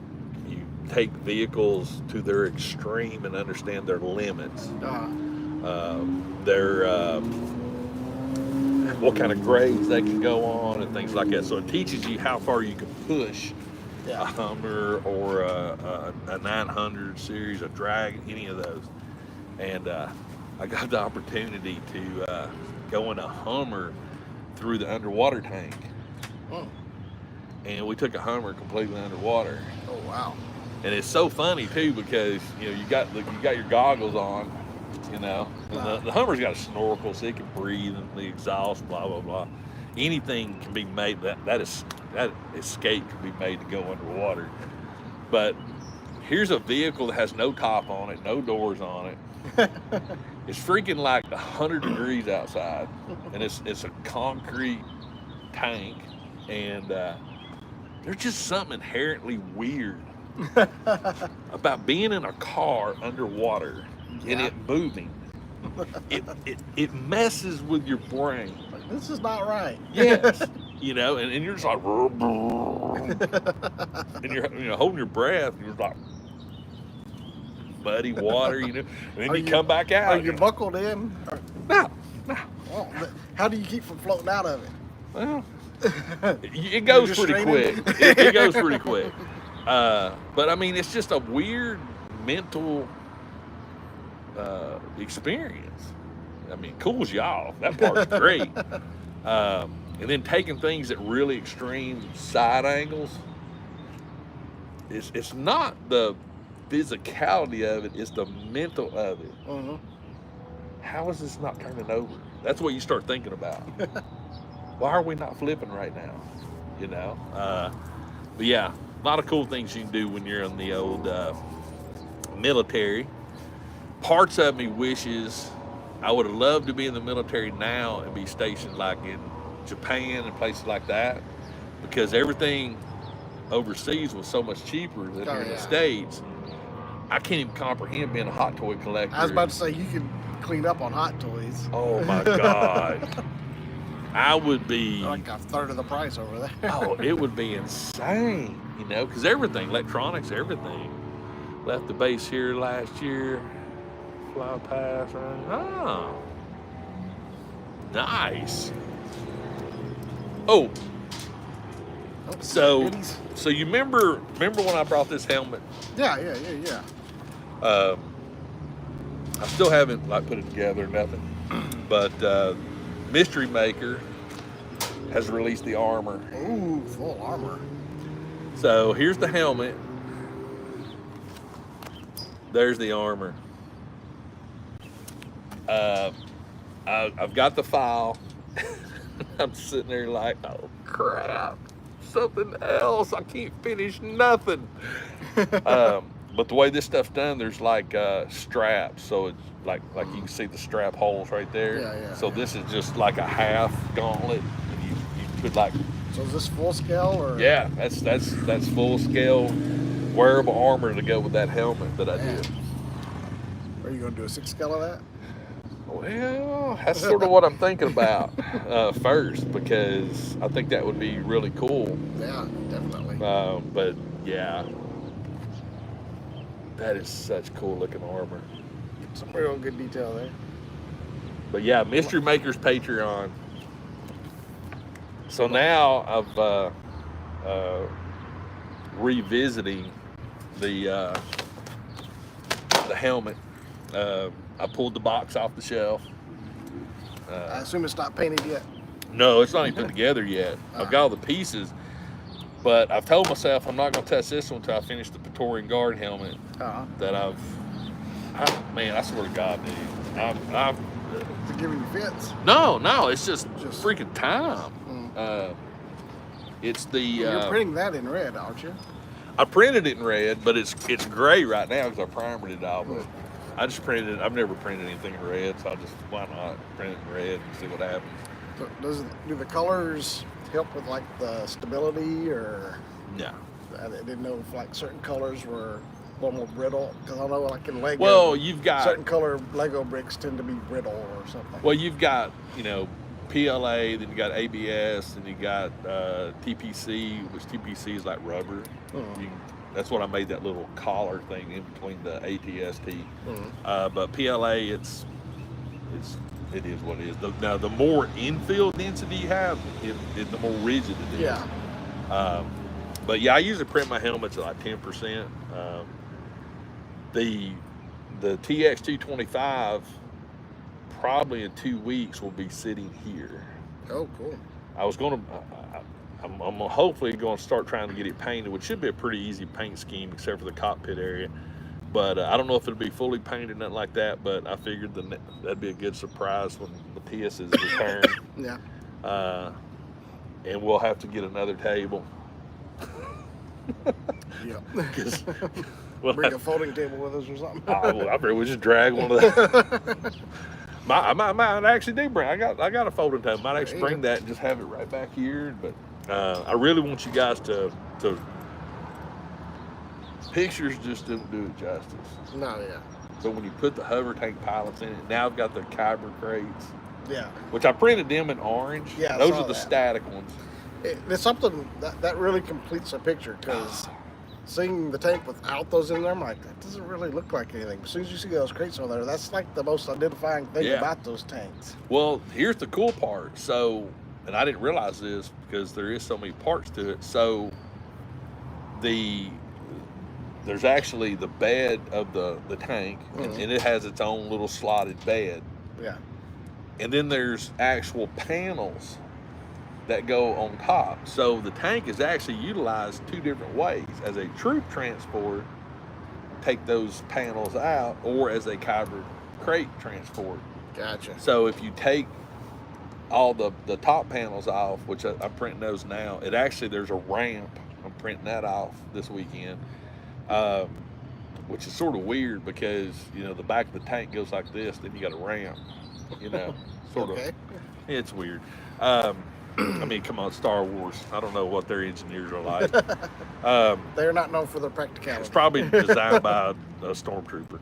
take vehicles to their extreme and understand their limits. Their what kind of grades they can go on and things like that. So it teaches you how far you can push a Hummer or a 900 series, a Drag, any of those. And I got the opportunity to go in a Hummer through the underwater tank. And we took a Hummer completely underwater. Oh wow! And it's so funny too because you got your goggles on, and the Hummer's got a snorkel so it can breathe and the exhaust, blah blah blah. Anything can be made that escape can be made to go underwater. But here's a vehicle that has no top on it, no doors on it. It's freaking like 100 degrees outside, and it's a concrete tank, and there's just something inherently weird about being in a car underwater and it moving. It messes with your brain. This is not right. Yes. And you're just like, and you're holding your breath, and you're like, muddy water, and then you come back out. Are you buckled in? No. Well, how do you keep from floating out of it? Well, it goes pretty quick. It goes pretty quick. But I mean, it's just a weird mental experience. I mean, cools you off. That part's great. And then taking things at really extreme side angles. It's not the physicality of it, it's the mental of it. How is this not turning over? That's what you start thinking about. Why are we not flipping right now? But yeah, a lot of cool things you can do when you're in the old military. Parts of me wishes I would have loved to be in the military now and be stationed like in Japan and places like that, because everything overseas was so much cheaper than here in the States. I can't even comprehend being a hot toy collector. I was about to say, you could clean up on hot toys. Oh my God. I would be like a third of the price over there. Oh, it would be insane, because everything, electronics, everything. Left the base here last year. Fly past. Oh, nice. Oh, so you remember when I brought this helmet? Yeah. I still haven't put it together, nothing. But Mystery Maker has released the armor. Ooh, full armor. So here's the helmet. There's the armor. I've got the file. I'm sitting there like, oh crap, something else. I can't finish nothing. But the way this stuff's done, there's straps, so it's like you can see the strap holes right there. Yeah. So this is just like a half gauntlet. You put So is this full scale or? Yeah, that's full scale wearable armor to go with that helmet that I did. Are you gonna do a 6 scale of that? Well, that's sort of what I'm thinking about first, because I think that would be really cool. Yeah, definitely. But yeah, that is such cool looking armor. Some real good detail there. But yeah, Mystery Maker's Patreon. So now I'm revisiting the helmet. I pulled the box off the shelf, I assume it's not painted yet. No, it's not even put together yet. I've got all the pieces, but I've told myself I'm not going to touch this one until I finish the Praetorian Guard helmet that man, I swear to God, dude. I've To giving you fits. no, it's just freaking time. It's the You're printing that in red, aren't you? I printed it in red, but it's gray right now because I primered it all. But I just printed it. I've never printed anything in red, so I just why not print it in red and see what happens. So do the colors help with like the stability, or No. I didn't know if like certain colors were a little more brittle, because I know like in Lego, Well, you've got certain color Lego bricks tend to be brittle or something. Well, you've got, PLA, then you got ABS, and you got TPC, which TPC is like rubber. That's what I made that little collar thing in between the ATST. But PLA, it is what it is. Now, the more infill density you have, the more rigid it is. Yeah. But yeah, I usually print my helmets at like 10%. The TX225 probably in 2 weeks will be sitting here. Oh, cool. I'm hopefully going to start trying to get it painted, which should be a pretty easy paint scheme except for the cockpit area. But I don't know if it'll be fully painted, nothing like that, but I figured that'd be a good surprise when Matthias is returned. Yeah. And we'll have to get another table. Yeah. Bring a folding table with us or something. I bet we just drag one of that. I might actually do bring. I got a folding table. Might actually bring that and just have it right back here. But I really want you guys to pictures just don't do it justice. No, yeah. So when you put the hover tank pilots in it, now I've got the Kyber crates. Yeah. Which I printed them in orange. Yeah, those are the static ones. It's something that really completes a picture, because seeing the tank without those in there, I'm like, that doesn't really look like anything. As soon as you see those crates on there, that's like the most identifying thing about those tanks. Well, here's the cool part. So, and I didn't realize this because there is so many parts to it. So, there's actually the bed of the tank, and it has its own little slotted bed. Yeah. And then there's actual panels that go on top. So the tank is actually utilized two different ways: as a troop transport, take those panels out, or as a Kyber crate transport. Gotcha. So if you take all the top panels off, which I'm printing those now, there's a ramp. I'm printing that off this weekend, which is sort of weird because the back of the tank goes like this, then you got a ramp. Sort of. It's weird. I mean, come on, Star Wars. I don't know what their engineers are like. They're not known for their practicality. It's probably designed by a stormtrooper.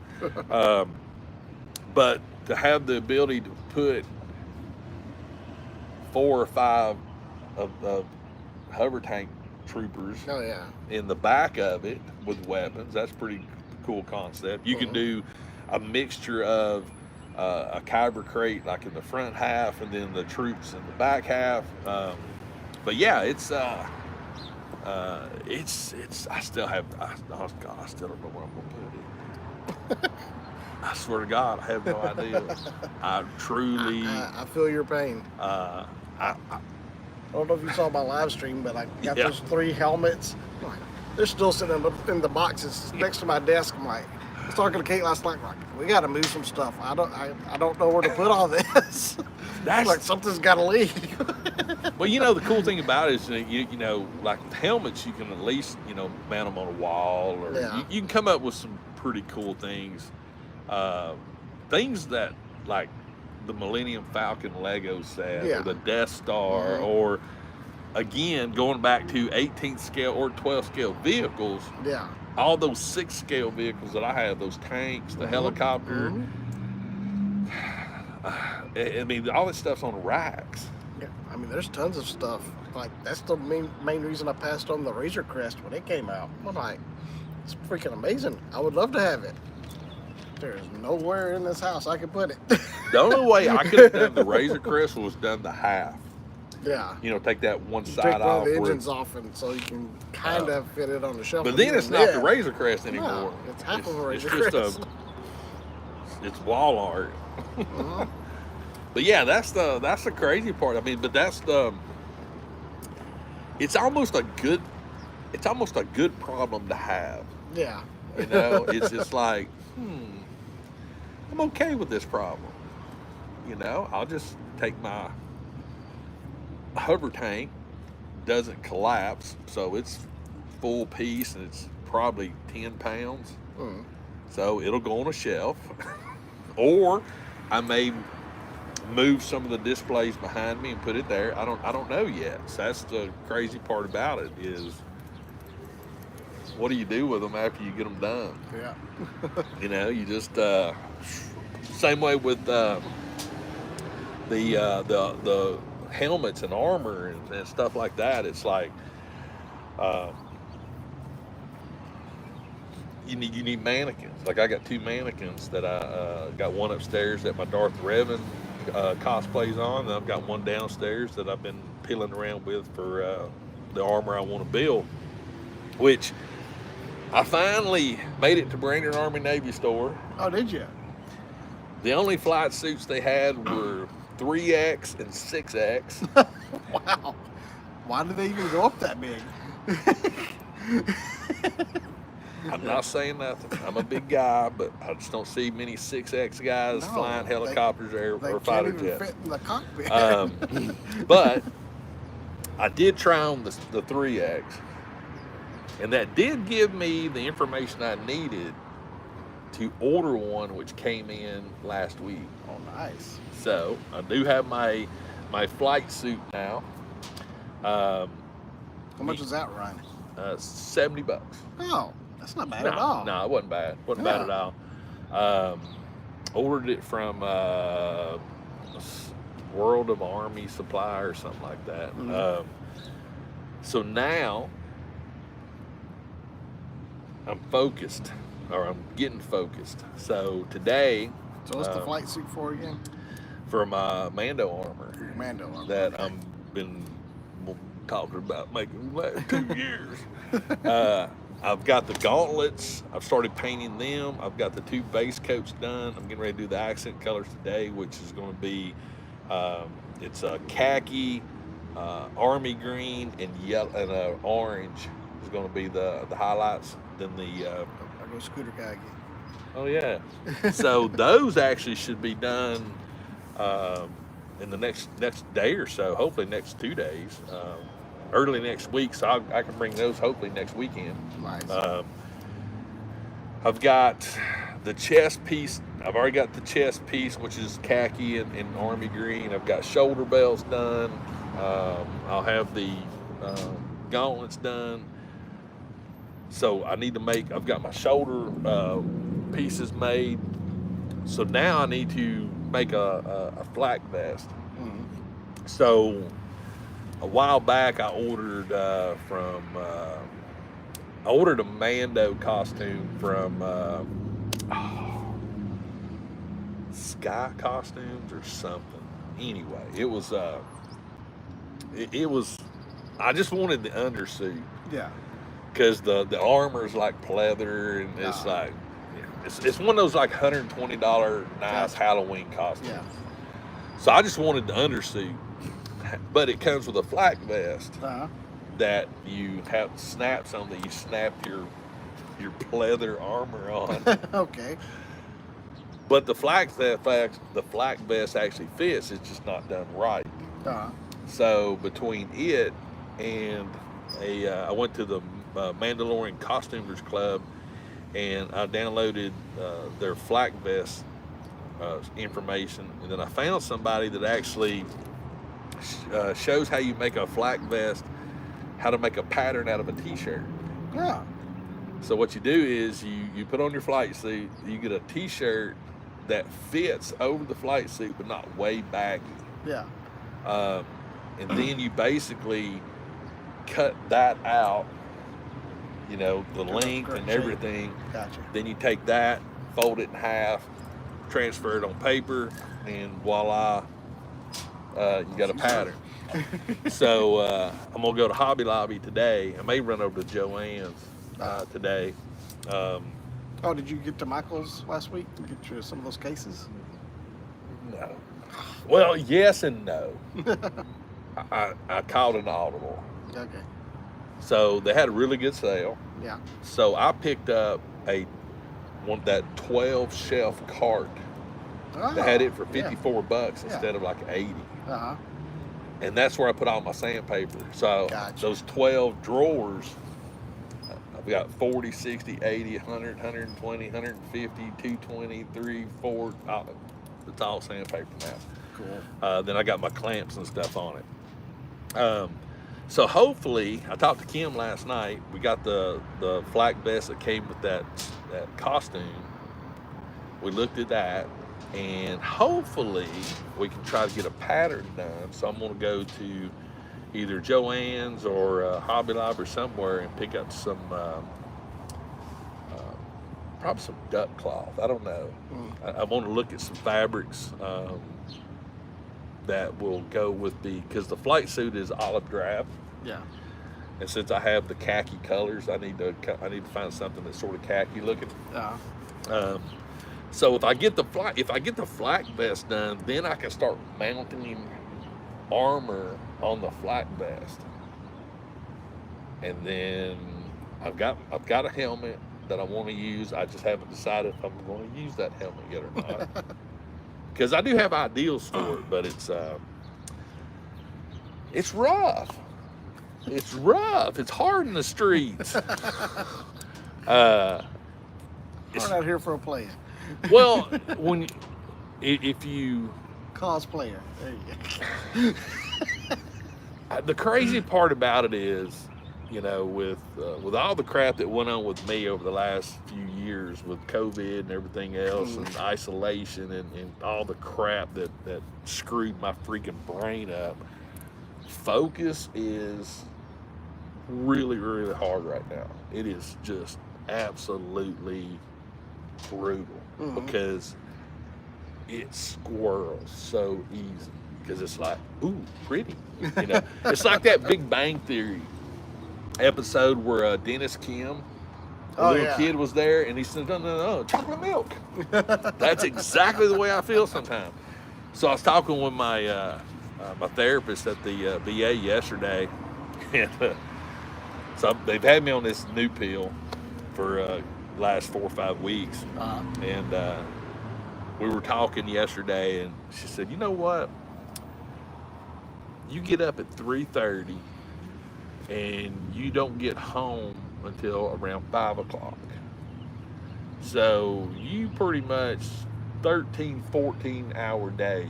But to have the ability to put 4 or 5 of hover tank troopers in the back of it with weapons, that's a pretty cool concept. You can do a mixture of a Kyber crate like in the front half, and then the troops in the back half. But yeah, it's I still don't know where I'm gonna put it. I swear to God, I have no idea. I truly. I feel your pain. I don't know if you saw my live stream, but I got those 3 helmets. They're still sitting in the boxes next to my desk. I'm like, I was talking to Kate last night. Like, we got to move some stuff. I don't know where to put all this. That's like something's got to leave. Well, the cool thing about it is like with helmets, you can at least mount them on a wall, or you can come up with some pretty cool things. Things that like the Millennium Falcon Lego set, or the Death Star, or again going back to 18th scale or 12th scale vehicles. Yeah. All those 6th scale vehicles that I have, those tanks, the helicopter. I mean, all this stuff's on racks. Yeah, I mean, there's tons of stuff. Like, that's the main reason I passed on the Razor Crest when it came out. I'm like, it's freaking amazing. I would love to have it. There's nowhere in this house I could put it. The only way I could have done the Razor Crest was done the half. Yeah. Take that one side take off. Take one of the engines off, and so you can kind of fit it on the shelf. But then it's not the Razor Crest anymore. No, it's half of a Razor Crest. It's wall art. But yeah, that's the crazy part. I mean, but that's the it's almost a good problem to have. Yeah. You know, it's just like, I'm okay with this problem. You know, I'll just take my hover tank, doesn't collapse, so it's full piece and it's probably 10 pounds. Mm. So it'll go on a shelf. Or I may move some of the displays behind me and put it there. I don't know yet. So that's the crazy part about it is what do you do with them after you get them done? Yeah. You know, you just same way with the helmets and armor and stuff like that. It's like you need mannequins. Like I got 2 mannequins that I got one upstairs that my Darth Revan cosplays on, and I've got one downstairs that I've been peeling around with for the armor I want to build. Which I finally made it to Brandon Army Navy store. Oh, did you? The only flight suits they had were 3X and 6X. Wow. Why did they even go up that big? I'm not saying nothing. I'm a big guy, but I just don't see many 6X guys No, flying helicopters or They fighter can't even jets. fit in the cockpit. But I did try on the 3X, and that did give me the information I needed to order one, which came in last week. Oh, nice. So I do have my flight suit now. How much does that run? $70. Oh, that's not bad at all. No, it wasn't bad. Wasn't bad at all. Ordered it from World of Army Supply or something like that. Mm-hmm. So now I'm focused, or I'm getting focused. So today, So what's the flight suit for again? for my Mando armor Commando armor. that I'm been talking about making the last 2 years. I've got the gauntlets. I've started painting them. I've got the 2 base coats done. I'm getting ready to do the accent colors today, which is going to be it's a khaki, army green, and yellow and orange is going to be the highlights. Then the I go scooter khaki. oh yeah, so those actually should be done in the next day or so. Hopefully next 2 days. Early next week, so I can bring those hopefully next weekend. Nice. I've got the chest piece. I've already got the chest piece, which is khaki and army green. I've got shoulder belts done. I'll have the gauntlets done. So I need to I've got my shoulder pieces made. So now I need to make a flak vest. Mhm. So a while back, I ordered I ordered a Mando costume from Sky Costumes or something. Anyway, it was it was. I just wanted the undersuit Yeah. because the armor's like pleather and it's like it's one of those like $120 nice Halloween costumes. Yeah. So I just wanted the undersuit. But it comes with a flak vest Uh-huh. that you have snaps on that you snap your pleather armor on. Okay. But the flak vest actually fits. It's just not done right. Uh-huh. So between it and I went to the Mandalorian Costumers Club and I downloaded their flak vest information, and then I found somebody that actually shows how you make a flak vest, how to make a pattern out of a t-shirt. Yeah. So what you do is you put on your flight suit, you get a t-shirt that fits over the flight suit but not way baggy. Yeah. And then you basically cut that out, you know, the length and everything. Gotcha. Then you take that, fold it in half, transfer it on paper, and voila, you got a pattern. So I'm gonna go to Hobby Lobby today. I may run over to Joann's today. Oh, did you get to Michael's last week and get you some of those cases? No. Well, yes and no. I called an audible. Okay. So they had a really good sale. Yeah. So I picked up that 12 shelf cart. Oh, They had it for yeah. $54 Yeah. instead of like 80. Uh-huh. And that's where I put all my sandpaper. So Gotcha. those 12 drawers, I've got 40, 60, 80, 100, 120, 150, 220, 3, 4. It's all sandpaper now. Cool. Then I got my clamps and stuff on it. So hopefully, I talked to Kim last night. We got the flak vest that came with that costume. We looked at that, and hopefully we can try to get a pattern done. So I'm gonna go to either Joann's or Hobby Lobby or somewhere and pick up some probably some duck cloth. I don't know. I want to look at some fabrics that will go with because the flight suit is olive drab. Yeah. And since I have the khaki colors, I need to find something that's sort of khaki looking. Yeah. So if I get the flak vest done, then I can start mounting armor on the flak vest. And then I've got a helmet that I want to use. I just haven't decided if I'm going to use that helmet yet or not. Because I do have ideals for it, but it's rough. It's rough. It's hard in the streets. Hard out here for a player. Well, if you Cosplayer. There you go. the crazy part about it is, you know, with all the crap that went on with me over the last few years with COVID and everything else and isolation and all the crap that screwed my freaking brain up, focus is really, really hard right now. It is just absolutely brutal because it squirrels so easy because it's like, ooh, pretty. You know, it's like that Big Bang Theory episode where Dennis Kim, a little kid, was there and he said, no, chocolate milk. That's exactly the way I feel sometimes. So I was talking with my my therapist at the VA yesterday, and so they've had me on this new pill for last 4 or 5 weeks, and we were talking yesterday, and she said, you know what? You get up at 3:30 and you don't get home until around 5 o'clock. So you pretty much 13, 14 hour days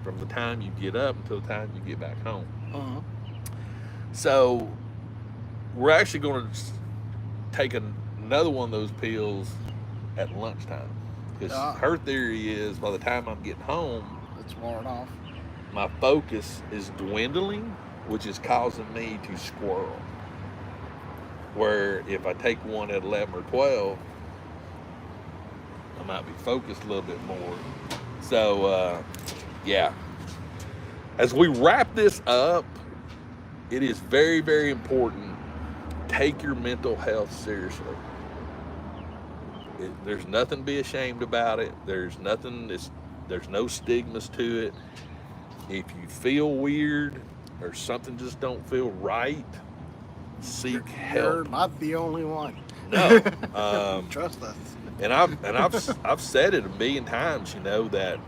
from the time you get up until the time you get back home. So we're actually going to take another one of those pills at lunchtime. Because her theory is by the time I'm getting home, It's worn off. my focus is dwindling, which is causing me to squirrel. Where if I take one at 11 or 12, I might be focused a little bit more. So, yeah. As we wrap this up, it is very, very important. Take your mental health seriously. There's nothing to be ashamed about it. There's no stigmas to it. If you feel weird or something just don't feel right, seek help. You're not the only one. No. Trust us. And I've said it a million times, you know, that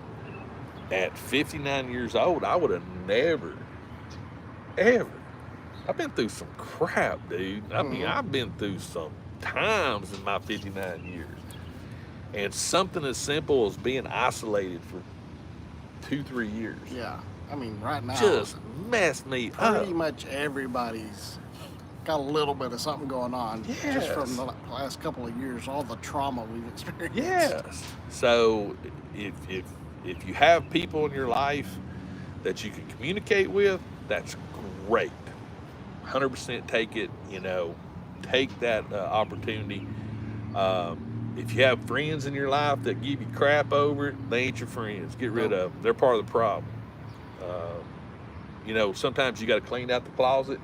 at 59 years old, I would have never, ever. I've been through some crap, dude. I mean, I've been through some times in my 59 years. And something as simple as being isolated for 2-3 years. Yeah. I mean, right now, Just messed me up. pretty much everybody's got a little bit of something going on. Just from Yes. the last couple of years, all the trauma we've experienced. Yes. So if you have people in your life that you can communicate with, that's great. 100% take it, you know, take that opportunity. If you have friends in your life that give you crap over it, they ain't your friends. Get rid of them. They're part of the problem. You know, sometimes you got to clean out the closet.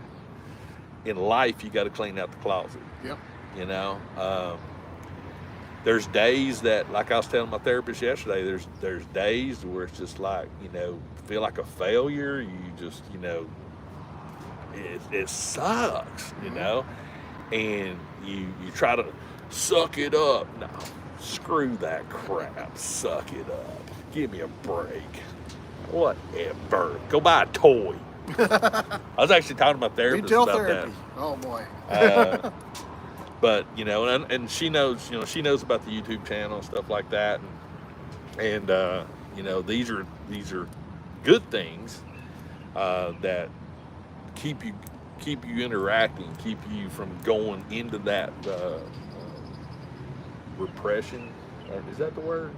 In life, you got to clean out the closet. Yep. You know, there's days that, like I was telling my therapist yesterday, there's days where it's just like, you know, feel like a failure. You just, you know, it sucks, you know, and you try to suck it up. No, screw that crap. Suck it up. Give me a break. Whatever. Go buy a toy. I was actually talking to my therapist Retail about therapy. that. Oh boy. But you know, and she knows, you know, she knows about the YouTube channel and stuff like that, and you know, these are good things that keep you interacting, keep you from going into that repression. Is that the word?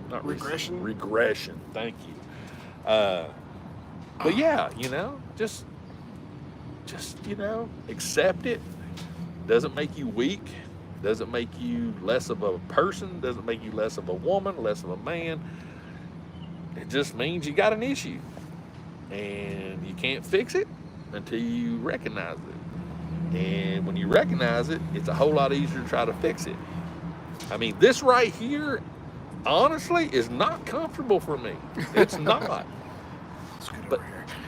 Not Regression. Regression. Thank you. But yeah, you know, just you know, accept it. Doesn't make you weak. Doesn't make you less of a person. Doesn't make you less of a woman, less of a man. It just means you got an issue, and you can't fix it until you recognize it. And when you recognize it, it's a whole lot easier to try to fix it. I mean, this right here, honestly, is not comfortable for me. It's not.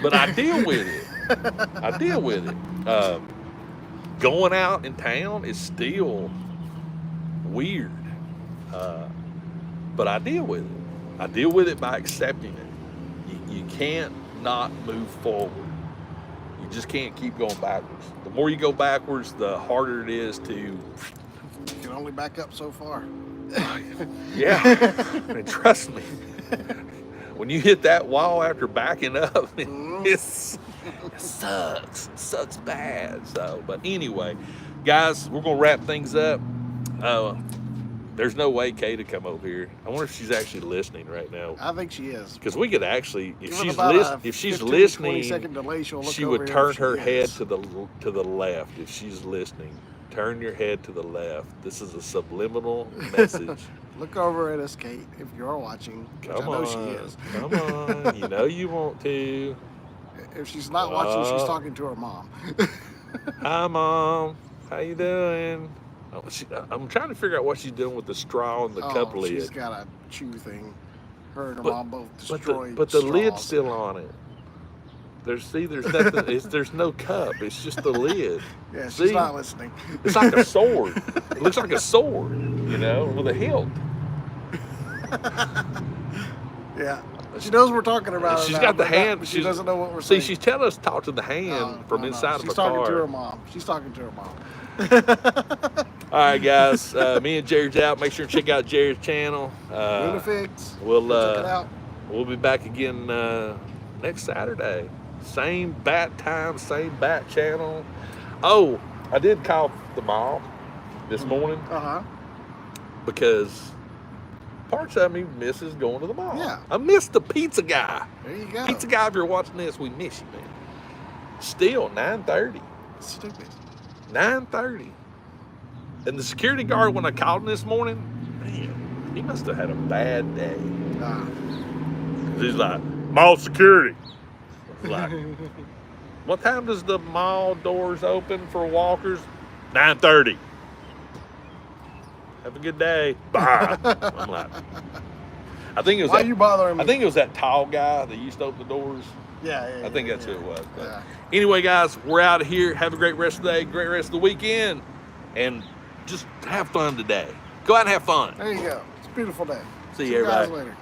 But I deal with it. I deal with it. Going out in town is still weird. But I deal with it. I deal with it by accepting it. You can't not move forward. You just can't keep going backwards. The more you go backwards, the harder it is to... You can only back up so far. Yeah, and trust me, when you hit that wall after backing up, it sucks. It sucks bad. So, but anyway, guys, we're gonna wrap things up. There's no way Kay to come over here. I wonder if she's actually listening right now. I think she is. Because we could actually, if she's if listening, 20-second delay, she'll look she over would here turn if her she head is. to the left. If she's listening, turn your head to the left. This is a subliminal message. Look over at us, Kate, if you're watching. Which Come I know on, she is. come on. You know you want to. If she's not watching, she's talking to her mom. Hi, Mom. How you doing? Oh, I'm trying to figure out what she's doing with the straw and the cup lid. She's got a chew thing. Her and her mom both destroyed But the lid's straws. still on it. There's nothing. There's no cup. It's just the lid. Yeah, she's See? not listening. It's like a sword. It looks like a sword, you know, with a hilt. Yeah. She knows we're talking about it. She's now, got the but hand. she doesn't know what we're saying. See, she's telling us to talk to the hand from inside of a car. She's talking to her mom. She's talking to her mom. All right, guys. Me and Jared's out. Make sure to check out Jared's channel. Lunafix. We'll check it out. We'll be back again next Saturday. Same bat time, same bat channel. Oh, I did call the mom this morning because parts of me misses going to the mall. Yeah. I miss the pizza guy. There you go. Pizza guy, if you're watching this, we miss you, man. Still 9:30. Stupid. 9:30. And the security guard, when I called him this morning, man, he must have had a bad day. He's like, mall security. I was like, what time does the mall doors open for walkers? 9:30. Have a good day. Bye. I'm like, I think it was. Why are you bothering me? I think it was that tall guy that used to open the doors. Yeah. I think that's who it was. But Yeah. anyway, guys, we're out of here. Have a great rest of the day, great rest of the weekend, and just have fun today. Go out and have fun. There you go. It's a beautiful day. See you you, guys everybody. later.